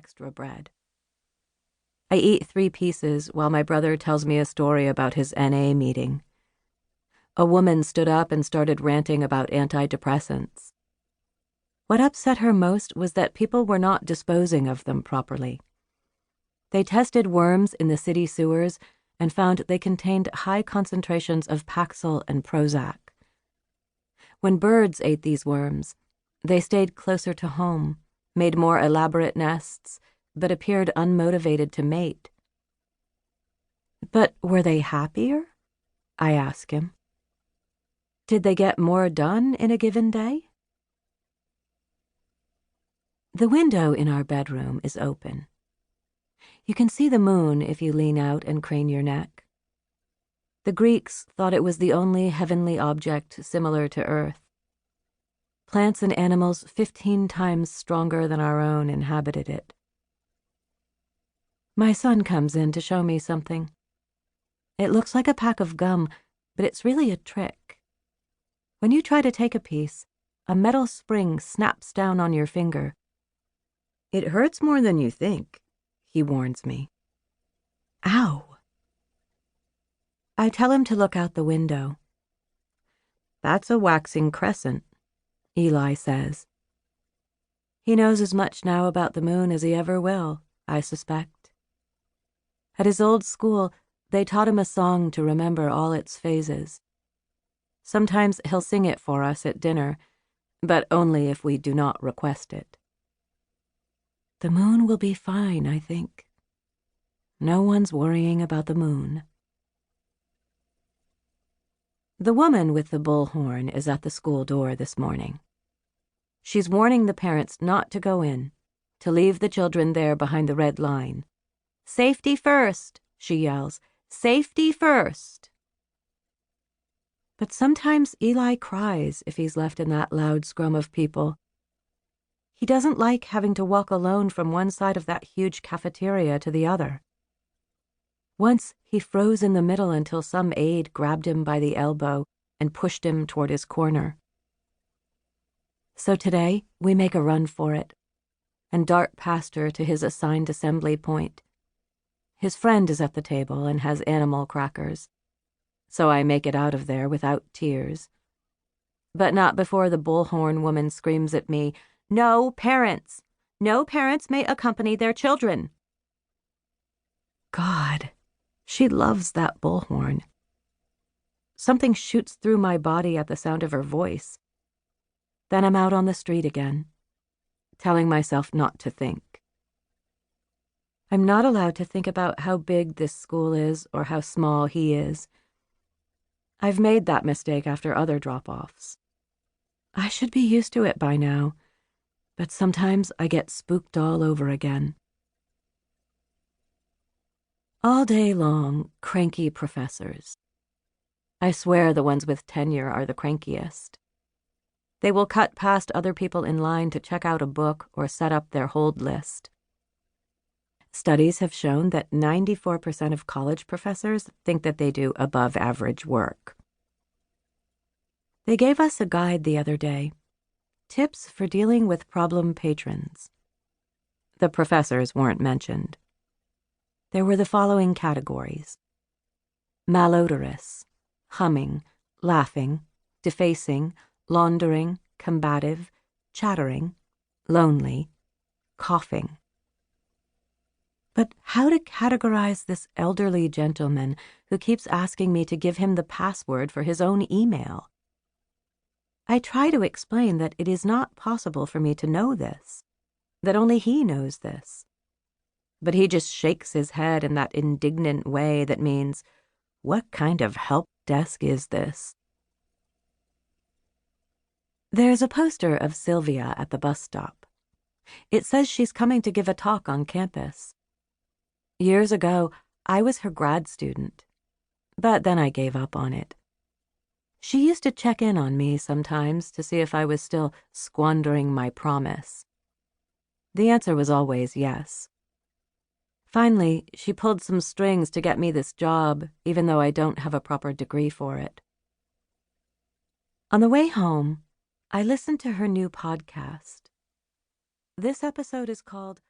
extra bread. I eat 3 pieces while my brother tells me a story about his NA meeting. A woman stood up and started ranting about antidepressants. What upset her most was that people were not disposing of them properly. They tested worms in the city sewers and found they contained high concentrations of Paxil and Prozac. When birds ate these worms, they stayed closer to home, made more elaborate nests, but appeared unmotivated to mate. But were they happier? I ask him. Did they get more done in a given day? The window in our bedroom is open. You can see the moon if you lean out and crane your neck. The Greeks thought it was the only heavenly object similar to Earth. Plants and animals 15 times stronger than our own inhabited it. My son comes in to show me something. It looks like a pack of gum, but it's really a trick. When you try to take a piece, a metal spring snaps down on your finger. It hurts more than you think, he warns me. Ow! I tell him to look out the window. That's a waxing crescent, Eli says. He knows as much now about the moon as he ever will, I suspect. At his old school, they taught him a song to remember all its phases. Sometimes he'll sing it for us at dinner, but only if we do not request it. The moon will be fine, I think. No one's worrying about the moon. The woman with the bullhorn is at the school door this morning. She's warning the parents not to go in, to leave the children there behind the red line. Safety first, she yells. Safety first. But sometimes Eli cries if he's left in that loud scrum of people. He doesn't like having to walk alone from one side of that huge cafeteria to the other. Once he froze in the middle until some aide grabbed him by the elbow and pushed him toward his corner. So today we make a run for it and dart past her to his assigned assembly point. His friend is at the table and has animal crackers, so I make it out of there without tears. But not before the bullhorn woman screams at me, "No parents! No parents may accompany their children!" God, she loves that bullhorn. Something shoots through my body at the sound of her voice. Then I'm out on the street again, telling myself not to think. I'm not allowed to think about how big this school is or how small he is. I've made that mistake after other drop-offs. I should be used to it by now, but sometimes I get spooked all over again. All day long, cranky professors. I swear the ones with tenure are the crankiest. They will cut past other people in line to check out a book or set up their hold list. Studies have shown that 94% of college professors think that they do above-average work. They gave us a guide the other day, tips for dealing with problem patrons. The professors weren't mentioned. There were the following categories: malodorous, humming, laughing, defacing, laundering, combative, chattering, lonely, coughing. But how to categorize this elderly gentleman who keeps asking me to give him the password for his own email? I try to explain that it is not possible for me to know this, that only he knows this. But he just shakes his head in that indignant way that means, what kind of help desk is this? There's a poster of Sylvia at the bus stop. It says she's coming to give a talk on campus. Years ago, I was her grad student, but then I gave up on it. She used to check in on me sometimes to see if I was still squandering my promise. The answer was always yes. Finally, she pulled some strings to get me this job, even though I don't have a proper degree for it. On the way home, I listened to her new podcast. This episode is called